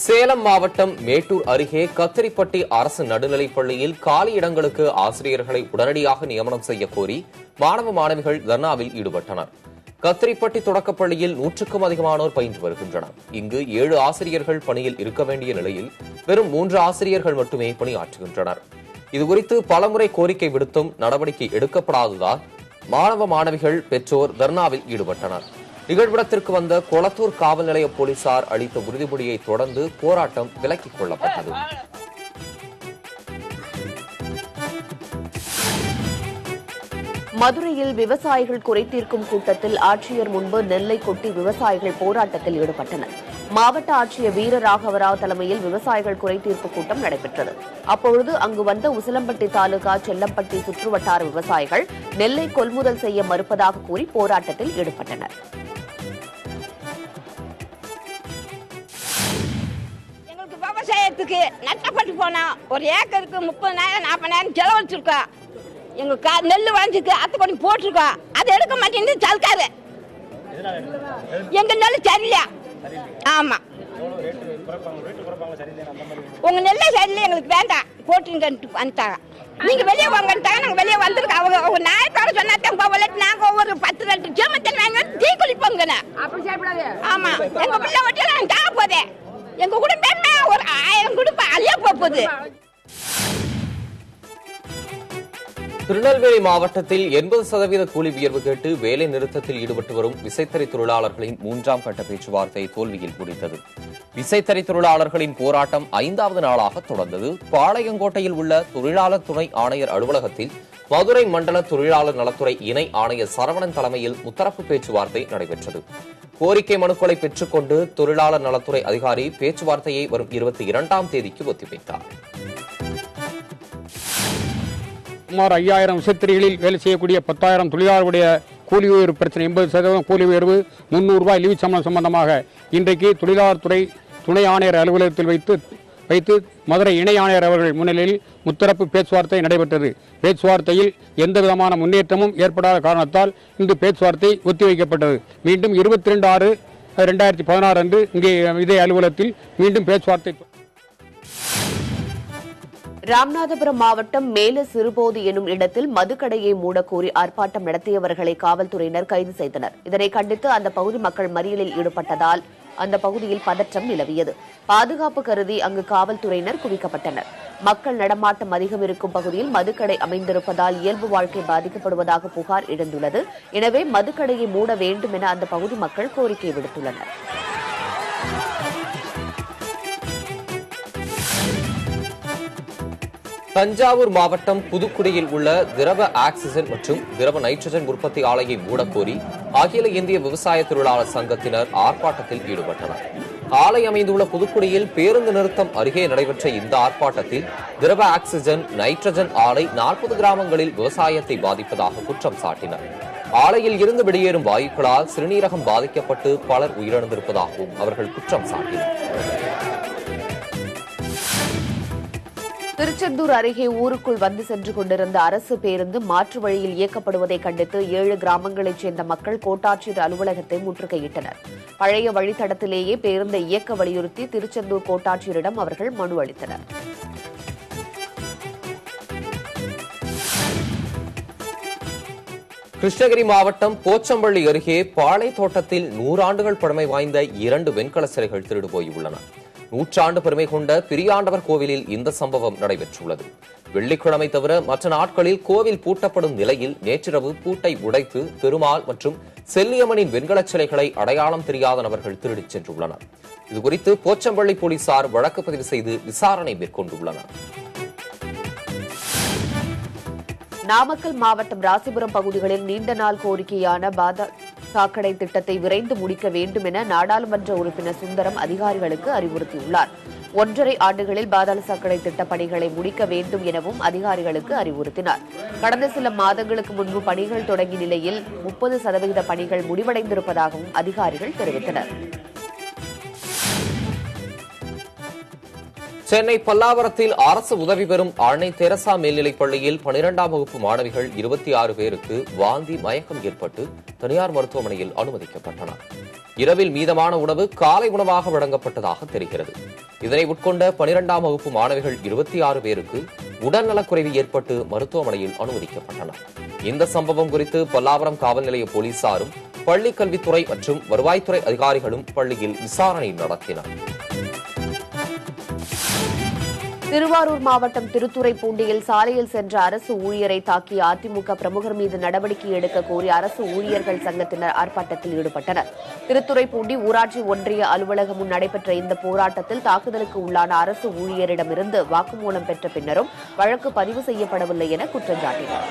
சேலம் மாவட்டம் மேட்டூர் அருகே கத்திரிப்பட்டி அரசு நடுநிலைப் பள்ளியில் காலி இடங்களுக்கு ஆசிரியர்களை உடனடியாக நியமனம் செய்ய கோரி மாணவ மாணவிகள் தர்ணாவில் ஈடுபட்டனர். கத்திரிப்பட்டி தொடக்கப்பள்ளியில் 100க்கும் அதிகமானோர் பயின்று வருகின்றனர். இங்கு 7 ஆசிரியர்கள் பணியில் இருக்க வேண்டிய நிலையில் வெறும் 3 ஆசிரியர்கள் மட்டுமே பணியாற்றுகின்றனர். இதுகுறித்து பலமுறை கோரிக்கை விடுத்தும் நடவடிக்கை எடுக்கப்படாததால் மாணவ மாணவிகள் பெற்றோர் தர்ணாவில் ஈடுபட்டனர். நிகழ்விடத்திற்கு வந்த கொளத்தூர் காவல் நிலைய போலீசார் அளித்த உறுதிமொழியை தொடர்ந்து போராட்டம் விலக்கிக் கொள்ளப்பட்டது. மதுரையில் விவசாயிகள் குறைதீர்க்கும் கூட்டத்தில் ஆட்சியர் முன்பு நெல்லை கொட்டி விவசாயிகள் போராட்டத்தில் ஈடுபட்டனர். மாவட்ட ஆட்சியர் வீரராகவராவ் தலைமையில் விவசாயிகள் குறைதீர்ப்பு கூட்டம் நடைபெற்றது. அப்பொழுது அங்கு வந்த உசிலம்பட்டி தாலுகா செல்லம்பட்டி சுற்றுவட்டார விவசாயிகள் நெல்லை கொள்முதல் செய்ய மறுப்பதாக கூறி போராட்டத்தில் ஈடுபட்டனர். விவசாயத்துக்கு நட்டப்பட்டு போனா ஒரு ஏக்கருக்கு 30,000 40,000 செலவழிச்சிருக்கோம். எங்களுக்கு நெல் வாங்கிக்கு அத்தை பண்ணி போட்டிருக்கோம். அதை எடுக்க மாட்டேங்குது சர்க்காரு. எங்க நெல் சரியில்லை. ஆமா, உங்க நெல்லை சரியில்லை, எங்களுக்கு வேண்டாம் போட்டுங்கன்ட்டு வந்துட்டாங்க. நீங்க வெளியே வாங்கட்டாங்க, நாங்க வெளியே வந்திருக்கோம். அவங்க நாயத்தோட சொன்னாங்க நாங்க ஒவ்வொரு 10-2 ஜெமத்தல் வாங்க தீ குளிப்போங்க. ஆமா, எங்க பிள்ளை வட்டி நாங்க தாங்க போதே. எங்க குடும்பமே ஒரு 1000 குடும்பம் அழிய போகுது. திருநெல்வேலி மாவட்டத்தில் 80% கூலி உயர்வு கேட்டு வேலை நிறுத்தத்தில் ஈடுபட்டு வரும் விசைத்தறி தொழிலாளர்களின் 3ஆம் கட்ட பேச்சுவார்த்தை தோல்வியில் முடிந்தது. விசைத்தறி தொழிலாளர்களின் போராட்டம் 5வது நாளாக தொடர்ந்தது. பாளையங்கோட்டையில் உள்ள தொழிலாளர் துணை ஆணையர் அலுவலகத்தில் மதுரை மண்டல தொழிலாளர் நலத்துறை இணை ஆணையர் சரவணன் தலைமையில் முத்தரப்பு பேச்சுவார்த்தை நடைபெற்றது. கோரிக்கை மனுக்களை பெற்றுக் கொண்டு தொழிலாளர் நலத்துறை அதிகாரி பேச்சுவார்த்தையை வரும் 22ஆம் தேதிக்கு ஒத்திவைத்தார். சுமார் 5000 விசைத்தறிகளில் வேலை செய்யக்கூடிய 10,000 தொழிலாளர்களுடைய கூலி உயர்வு பிரச்சனை 80% கூலி உயர்வு ₹300 லீவு சம்பளம் சம்பந்தமாக இன்றைக்கு தொழிலாளர் துறை துணை ஆணையர் அலுவலகத்தில் வைத்து மதுரை இணை ஆணையர் அவர்கள் முன்னிலையில் முத்தரப்பு பேச்சுவார்த்தை நடைபெற்றது. பேச்சுவார்த்தையில் எந்தவிதமான முன்னேற்றமும் ஏற்படாத காரணத்தால் இந்த பேச்சுவார்த்தை ஒத்திவைக்கப்பட்டது. மீண்டும் 22/6/2016 அன்று இங்கே இதே அலுவலகத்தில் மீண்டும் பேச்சுவார்த்தை. ராமநாதபுரம் மாவட்டம் மேல சிறுபோது எனும் இடத்தில் மதுக்கடையை மூடக்கோரி ஆர்ப்பாட்டம் நடத்தியவர்களை காவல்துறையினர் கைது செய்தனர். இதனை கண்டித்து அந்த பகுதி மக்கள் மறியலில் ஈடுபட்டதால் அந்த பகுதியில் பதற்றம் நிலவியது. பாதுகாப்பு கருதி அங்கு காவல்துறையினர் குவிக்கப்பட்டனர். மக்கள் நடமாட்டம் அதிகம் இருக்கும் பகுதியில் மதுக்கடை அமைந்திருப்பதால் இயல்பு வாழ்க்கை பாதிக்கப்படுவதாக புகார் எழுந்துள்ளது. எனவே மதுக்கடையை மூட வேண்டும் என அந்த பகுதி மக்கள் கோரிக்கை விடுத்துள்ளனர். தஞ்சாவூர் மாவட்டம் புதுக்குடியில் உள்ள திரவ ஆக்சிஜன் மற்றும் திரவ நைட்ரஜன் உற்பத்தி ஆலையை மூடக்கோரி அகில இந்திய விவசாய தொழிலாளர் சங்கத்தினர் ஆர்ப்பாட்டத்தில் ஈடுபட்டனர். ஆலை அமைந்துள்ள புதுக்குடியில் பேருந்து நிறுத்தம் அருகே நடைபெற்ற இந்த ஆர்ப்பாட்டத்தில் திரவ ஆக்சிஜன் நைட்ரஜன் ஆலை 40 கிராமங்களில் விவசாயத்தை பாதிப்பதாக குற்றம் சாட்டினர். ஆலையில் இருந்து வெளியேறும் வாயுக்களால் சிறுநீரகம் பாதிக்கப்பட்டு பலர் உயிரிழந்திருப்பதாகவும் அவர்கள் குற்றம் சாட்டினர். திருச்செந்தூர் அருகே ஊருக்குள் வந்து சென்று கொண்டிருந்த அரசு பேருந்து மாற்று வழியில் இயக்கப்படுவதை கண்டித்து 7 கிராமங்களைச் சேர்ந்த மக்கள் கோட்டாட்சியர் அலுவலகத்தை முற்றுகையிட்டனர். பழைய வழித்தடத்திலேயே பேருந்தை இயக்க வலியுறுத்தி திருச்செந்தூர் கோட்டாட்சியரிடம் அவர்கள் மனு அளித்தனர். கிருஷ்ணகிரி மாவட்டம் போச்சம்பள்ளி அருகே பாளை தோட்டத்தில் 100 ஆண்டுகள் பழமை வாய்ந்த 2 வெண்கல சிலைகள் திருடு போயுள்ளன. 100 ஆண்டு பெருமை கொண்ட பிரியாண்டவர் கோவிலில் இந்த சம்பவம் நடைபெற்றுள்ளது. வெள்ளிக்கிழமை தவிர மற்ற நாட்களில் கோவில் பூட்டப்படும் நிலையில் நேற்றிரவு பூட்டை உடைத்து பெருமாள் மற்றும் செல்லியம்மனின் வெண்கலச் சிலைகளை அடையாளம் தெரியாத நபர்கள் திருடிச் சென்றுள்ளனர். இதுகுறித்து போச்சம்பள்ளி போலீசார் வழக்கு பதிவு செய்து விசாரணை மேற்கொண்டுள்ளனர். நாமக்கல் மாவட்டம் ராசிபுரம் பகுதிகளில் நீண்ட நாள் கோரிக்கையான சாக்கடை திட்டத்தை விரைந்து முடிக்க வேண்டும் என நாடாளுமன்ற உறுப்பினர் சுந்தரம் அதிகாரிகளுக்கு அறிவுறுத்தியுள்ளார். 1.5 ஆண்டுகளில் பாதாள சாக்கடை திட்ட பணிகளை முடிக்க வேண்டும் எனவும் அதிகாரிகளுக்கு அறிவுறுத்தினார். கடந்த சில மாதங்களுக்கு முன்பு பணிகள் தொடங்கிய நிலையில் 30% பணிகள் முடிவடைந்திருப்பதாகவும் அதிகாரிகள் தெரிவித்தனர். சென்னை பல்லாவரத்தில் அரசு உதவி பெறும் அன்னை தெரசா மேல்நிலைப் பள்ளியில் 12ஆம் வகுப்பு மாணவிகள் 26 பேருக்கு வாந்தி மயக்கம் ஏற்பட்டு தனியார் மருத்துவமனையில் அனுமதிக்கப்பட்டனர். இரவில் மீதமான உணவு காலை உணவாக வழங்கப்பட்டதாக தெரிகிறது. இதனை உட்கொண்ட 12ஆம் வகுப்பு மாணவிகள் 26 பேருக்கு உடல்நலக்குறைவு ஏற்பட்டு மருத்துவமனையில் அனுமதிக்கப்பட்டனர். இந்த சம்பவம் குறித்து பல்லாவரம் காவல் நிலைய போலீசாரும் பள்ளிக் கல்வித்துறை மற்றும் வருவாய்த்துறை அதிகாரிகளும் பள்ளியில் விசாரணை நடத்தினர். திருவாரூர் மாவட்டம் திருத்துறைப்பூண்டியில் சாலையில் சென்ற அரசு ஊழியரை தாக்கிய அதிமுக பிரமுகர் மீது நடவடிக்கை எடுக்க கோரி அரசு ஊழியர்கள் சங்கத்தினர் ஆர்ப்பாட்டத்தில் ஈடுபட்டனர். திருத்துறைப்பூண்டி ஊராட்சி ஒன்றிய அலுவலகம் முன் நடைபெற்ற இந்த போராட்டத்தில் தாக்குதலுக்கு உள்ளான அரசு ஊழியரிடமிருந்து வாக்குமூலம் பெற்ற பின்னரும் வழக்கு பதிவு செய்யப்படவில்லை என குற்றம் சாட்டினர்.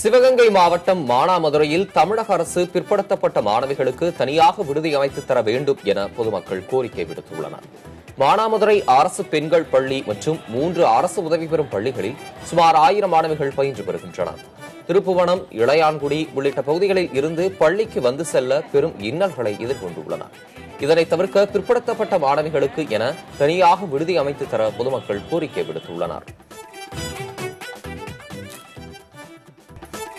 சிவகங்கை மாவட்டம் மானாமதுரையில் தமிழக அரசு பிற்படுத்தப்பட்ட மாணவிகளுக்கு தனியாக விடுதி அமைத்து தர வேண்டும் என பொதுமக்கள் கோரிக்கை விடுத்துள்ளனர். மானாமதுரை அரசு பெண்கள் பள்ளி மற்றும் 3 அரசு உதவி பெறும் பள்ளிகளில் சுமார் 1000 மாணவிகள் பயின்று வருகின்றனர். திருப்புவனம், இளையான்குடி உள்ளிட்ட பகுதிகளில் இருந்து பள்ளிக்கு வந்து செல்ல பெரும் இன்னல்களை எதிர்கொண்டுள்ளனர். இதனை தவிர்க்க பிற்படுத்தப்பட்ட மாணவிகளுக்கு என தனியாக விடுதி அமைத்து தர பொதுமக்கள் கோரிக்கை விடுத்துள்ளனர்.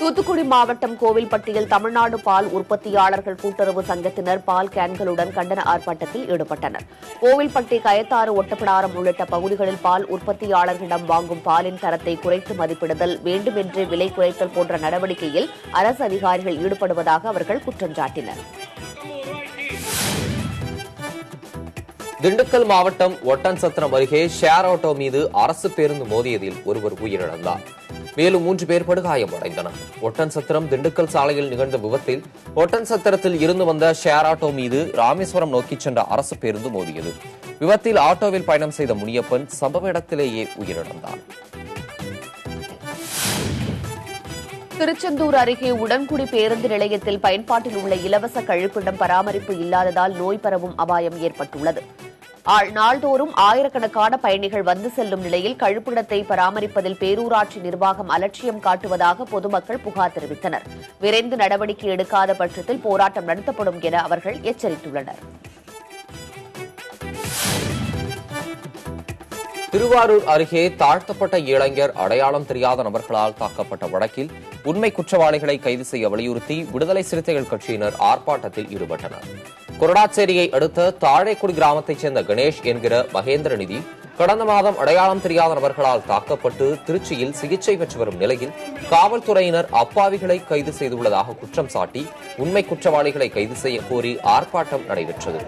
தூத்துக்குடி மாவட்டம் கோவில்பட்டியில் தமிழ்நாடு பால் உற்பத்தியாளர்கள் கூட்டுறவு சங்கத்தினர் பால் கேன்களுடன் கண்டன ஆர்ப்பாட்டத்தில் ஈடுபட்டனர். கோவில்பட்டி, கயத்தாறு, ஒட்டப்பிடாரம் உள்ளிட்ட பகுதிகளில் பால் உற்பத்தியாளர்களிடம் வாங்கும் பாலின் தரத்தை குறைத்து மதிப்பிடுதல், வேண்டுமென்றே விலை குறைத்தல் போன்ற நடவடிக்கையில் அரசு அதிகாரிகள் ஈடுபடுவதாக அவர்கள் குற்றம் சாட்டினர். திண்டுக்கல் மாவட்டம் ஒட்டன்சத்திரம் அருகே ஷேர் ஆட்டோ மீது அரசு பேருந்து மோதியதில் ஒருவர் உயிரிழந்தார். மேலும் 3 பேர் படுகாயமடைந்தனர். ஒட்டன்சத்திரம் திண்டுக்கல் சாலையில் நிகழ்ந்த விபத்தில் ஒட்டன்சத்திரத்தில் இருந்து வந்த ஷேர் ஆட்டோ மீது ராமேஸ்வரம் நோக்கி சென்ற அரசு பேருந்து மோதியது. விபத்தில் ஆட்டோவில் பயணம் செய்த முனியப்பன் சம்பவ இடத்திலேயே உயிரிழந்தார். திருச்செந்தூர் அருகே உடன்குடி பேருந்து நிலையத்தில் பயன்பாட்டில் உள்ள இலவச கழிப்பிடம் பராமரிப்பு இல்லாததால் நோய் பரவும் அபாயம் ஏற்பட்டுள்ளது. நாள்தோறும் ஆயிரக்கணக்கான பயணிகள் வந்து செல்லும் நிலையில் கழிப்பிடத்தை பராமரிப்பதில் பேரூராட்சி நிர்வாகம் அலட்சியம் காட்டுவதாக பொதுமக்கள் புகார் தெரிவித்தனர். விரைந்து நடவடிக்கை எடுக்காத பட்சத்தில் போராட்டம் நடத்தப்படும் என அவர்கள் எச்சரித்துள்ளனர். திருவாரூர் அருகே தாழ்த்தப்பட்ட இளைஞர் அடையாளம் தெரியாத நபர்களால் தாக்கப்பட்ட வழக்கில் உண்மை குற்றவாளிகளை கைது செய்ய வலியுறுத்தி விடுதலை சிறுத்தைகள் கட்சியினர் ஆர்ப்பாட்டத்தில் ஈடுபட்டனர். கொரடாச்சேரியை அடுத்த தாழைக்குடி கிராமத்தைச் சேர்ந்த கணேஷ் என்கிற மகேந்திரநிதி கடந்த மாதம் அடையாளம் தெரியாத நபர்களால் தாக்கப்பட்டு திருச்சியில் சிகிச்சை பெற்று வரும் நிலையில் காவல்துறையினர் அப்பாவிகளை கைது செய்துள்ளதாக குற்றம் சாட்டி உண்மை குற்றவாளிகளை கைது செய்ய கோரி ஆர்ப்பாட்டம் நடைபெற்றது.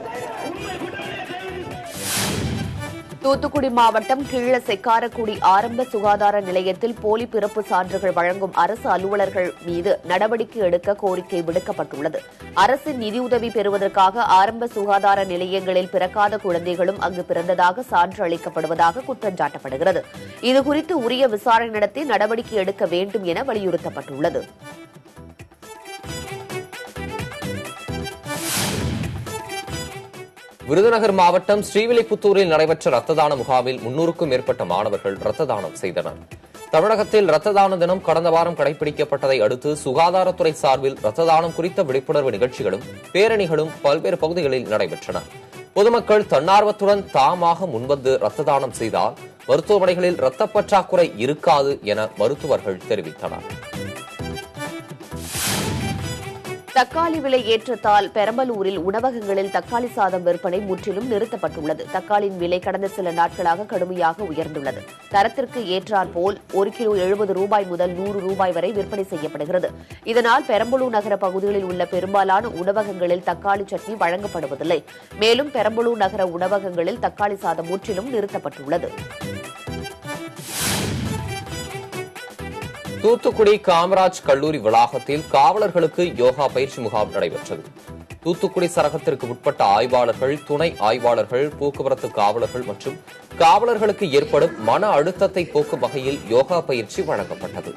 தூத்துக்குடி மாவட்டம் கீழ செக்காரக்குடி ஆரம்ப சுகாதார நிலையத்தில் போலி பிறப்பு சான்றுகள் வழங்கும் அரசு அலுவலர்கள் மீது நடவடிக்கை எடுக்க கோரிக்கை விடுக்கப்பட்டுள்ளது. அரசின் நிதியுதவி பெறுவதற்காக ஆரம்ப சுகாதார நிலையங்களில் பிறக்காத குழந்தைகளும் அங்கு பிறந்ததாக சான்று அளிக்கப்படுவதாக குற்றம் சாட்டப்படுகிறது. இதுகுறித்து உரிய விசாரணை நடத்தி நடவடிக்கை எடுக்க வேண்டும் என வலியுறுத்தப்பட்டுள்ளது. விருதுநகர் மாவட்டம் ஸ்ரீவில்லிபுத்தூரில் நடைபெற்ற ரத்த தான முகாமில் 300க்கும் மேற்பட்ட மாணவர்கள் ரத்த தானம் செய்தனர். தமிழகத்தில் ரத்த தான தினம் கடந்த வாரம் கடைபிடிக்கப்பட்டதை அடுத்து சுகாதாரத்துறை சார்பில் ரத்த தானம் குறித்த விழிப்புணர்வு நிகழ்ச்சிகளும் பேரணிகளும் பல்வேறு பகுதிகளில் நடைபெற்றன. பொதுமக்கள் தன்னார்வத்துடன் தாமாக முன்வந்து ரத்த தானம் செய்தால் மருத்துவமனைகளில் ரத்த பற்றாக்குறை இருக்காது என மருத்துவர்கள் தெரிவித்தனர். தக்காளி விலை ஏற்றத்தால் பெரம்பலூரில் உணவகங்களில் தக்காளி சாதம் விற்பனை முற்றிலும் நிறுத்தப்பட்டுள்ளது. தக்காளியின் விலை கடந்த சில நாட்களாக கடுமையாக உயர்ந்துள்ளது. தரத்திற்கு ஏற்றாற்போல் 1 கிலோ 70 ரூபாய் முதல் 100 ரூபாய் வரை விற்பனை செய்யப்படுகிறது. இதனால் பெரம்பலூர் நகர பகுதிகளில் உள்ள பெரும்பாலான உணவகங்களில் தக்காளி சட்னி வழங்கப்படுவதில்லை. மேலும் பெரம்பலூர் நகர உணவகங்களில் தக்காளி சாதம் முற்றிலும் நிறுத்தப்பட்டுள்ளது. தூத்துக்குடி காமராஜ் கல்லூரி வளாகத்தில் காவலர்களுக்கு யோகா பயிற்சி முகாம் நடைபெற்றது. தூத்துக்குடி சரகத்திற்கு உட்பட்ட ஆய்வாளர்கள், துணை ஆய்வாளர்கள், போக்குவரத்து காவலர்கள் மற்றும் காவலர்களுக்கு ஏற்படும் மன அழுத்தத்தை போக்கும் வகையில் யோகா பயிற்சி வழங்கப்பட்டது.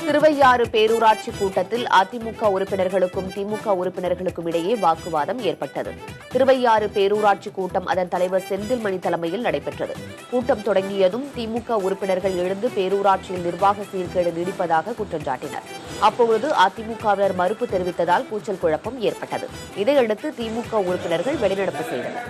திருவையாறு பேரூராட்சி கூட்டத்தில் அதிமுக உறுப்பினர்களுக்கும் திமுக உறுப்பினர்களுக்கும் இடையே வாக்குவாதம் ஏற்பட்டது. திருவையாறு பேரூராட்சி கூட்டம் அதன் தலைவர் செந்தில்மணி தலைமையில் நடைபெற்றது. கூட்டம் தொடங்கியதும் திமுக உறுப்பினர்கள் எழுந்து பேரூராட்சியில் நிர்வாக சீர்கேடு நீடிப்பதாக குற்றம் சாட்டினர். அப்பொழுது அதிமுகவினர் மறுப்பு தெரிவித்ததால் கூச்சல் குழப்பம் ஏற்பட்டது. இதையடுத்து திமுக உறுப்பினர்கள் வெளிநடப்பு செய்தனர்.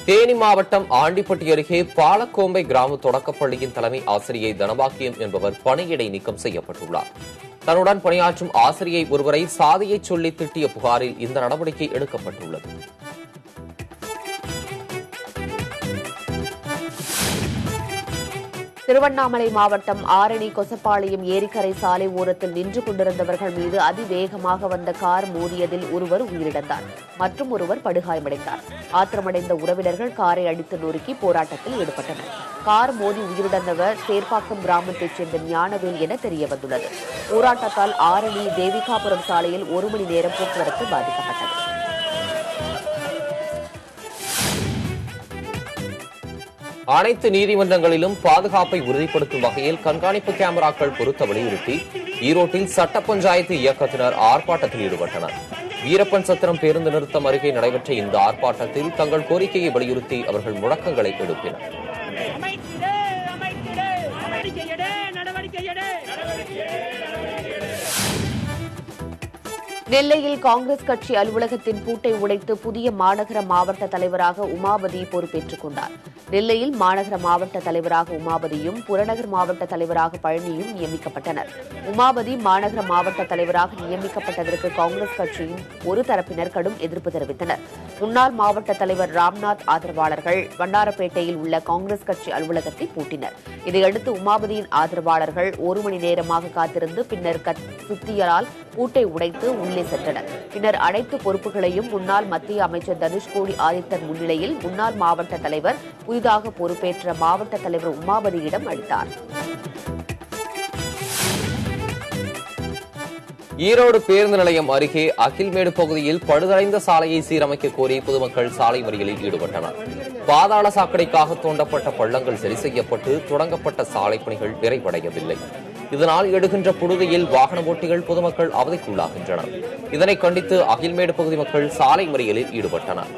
தேனி மாவட்டம் ஆண்டிப்பட்டி அருகே பாலக்கோம்பை கிராம தொடக்கப்பள்ளியின் தலைமை ஆசிரியை தனபாக்கியம் என்பவர் பணியிடை நீக்கம் செய்யப்பட்டுள்ளார். தன்னுடன் பணியாற்றும் ஆசிரியை ஒருவரை சாதியை சொல்லி திட்டிய புகாரில் இந்த நடவடிக்கை எடுக்கப்பட்டுள்ளது. திருவண்ணாமலை மாவட்டம் ஆரணி கொசப்பாளையம் ஏரிக்கரை சாலை ஓரத்தில் நின்று கொண்டிருந்தவர்கள் மீது அதிவேகமாக வந்த கார் மோதியதில் ஒருவர் உயிரிழந்தார் மற்றும் ஒருவர் படுகாயமடைந்தார். ஆத்திரமடைந்த உறவினர்கள் காரை அடித்து நொறுக்கி போராட்டத்தில் ஈடுபட்டனர். கார் மோதி உயிரிழந்தவர் சேர்ப்பாக்கம் கிராமத்தைச் சேர்ந்த ஞானவேல் என தெரியவந்துள்ளது. போராட்டத்தால் ஆரணி தேவிகாபுரம் சாலையில் 1 மணி நேரம் போக்குவரத்து பாதிக்கப்பட்டது. அனைத்து நீதிமன்றங்களிலும் பாதுகாப்பை உறுதிப்படுத்தும் வகையில் கண்காணிப்பு கேமராக்கள் பொருத்த வலியுறுத்தி ஈரோட்டில் சட்ட பஞ்சாயத்து இயக்கத்தினர் ஆர்ப்பாட்டத்தில் ஈடுபட்டனர். வீரப்பன் சத்திரம் பேருந்து நிறுத்தம் அருகே நடைபெற்ற இந்த ஆர்ப்பாட்டத்தில் தங்கள் கோரிக்கையை வலியுறுத்தி அவர்கள் முழக்கங்களை எழுப்பினர். நெல்லையில் காங்கிரஸ் கட்சி அலுவலகத்தின் பூட்டை உடைத்து புதிய மாநகர மாவட்ட தலைவராக உமாபதி பொறுப்பேற்றுக் கொண்டார். நெல்லையில் மாநகர மாவட்ட தலைவராக உமாபதியும் புறநகர் மாவட்ட தலைவராக பழனியும் நியமிக்கப்பட்டனர். உமாபதி மாநகர மாவட்ட தலைவராக நியமிக்கப்பட்டதற்கு காங்கிரஸ் கட்சியின் ஒரு தரப்பினர் கடும் எதிர்ப்பு தெரிவித்தனர். முன்னாள் மாவட்ட தலைவர் ராம்நாத் ஆதரவாளர்கள் வண்ணாரப்பேட்டையில் உள்ள காங்கிரஸ் கட்சி அலுவலகத்தை பூட்டினர். இதையடுத்து உமாபதியின் ஆதரவாளர்கள் 1 மணி நேரமாக காத்திருந்து பின்னர் சுத்தியலால் பூட்டை உடைத்து உள்ளே சென்றனர். பின்னர் அனைத்து பொறுப்புகளையும் முன்னாள் மத்திய அமைச்சர் தனுஷ்கோடி ஆதித்தர் முன்னிலையில் முன்னாள் மாவட்ட தலைவர் புதிதாக பொறுப்பேற்ற மாவட்ட தலைவர் உமாபதியிடம் அளித்தார். ஈரோடு பேருந்து நிலையம் அருகே அகில்மேடு பகுதியில் பழுதடைந்த சாலையை சீரமைக்க கோரி பொதுமக்கள் சாலை மறியலில் ஈடுபட்டனர். பாதாள சாக்கடைக்காக தோண்டப்பட்ட பள்ளங்கள் சரி செய்யப்பட்டு தொடங்கப்பட்ட சாலை பணிகள் நிறைவடையவில்லை. இதனால் எடுகின்ற புழுதியில் வாகன ஓட்டிகள் பொதுமக்கள் அவதிக்குள்ளாகின்றனர். இதனை கண்டித்து அகில்மேடு பகுதி மக்கள் சாலை மறியலில் ஈடுபட்டனர்.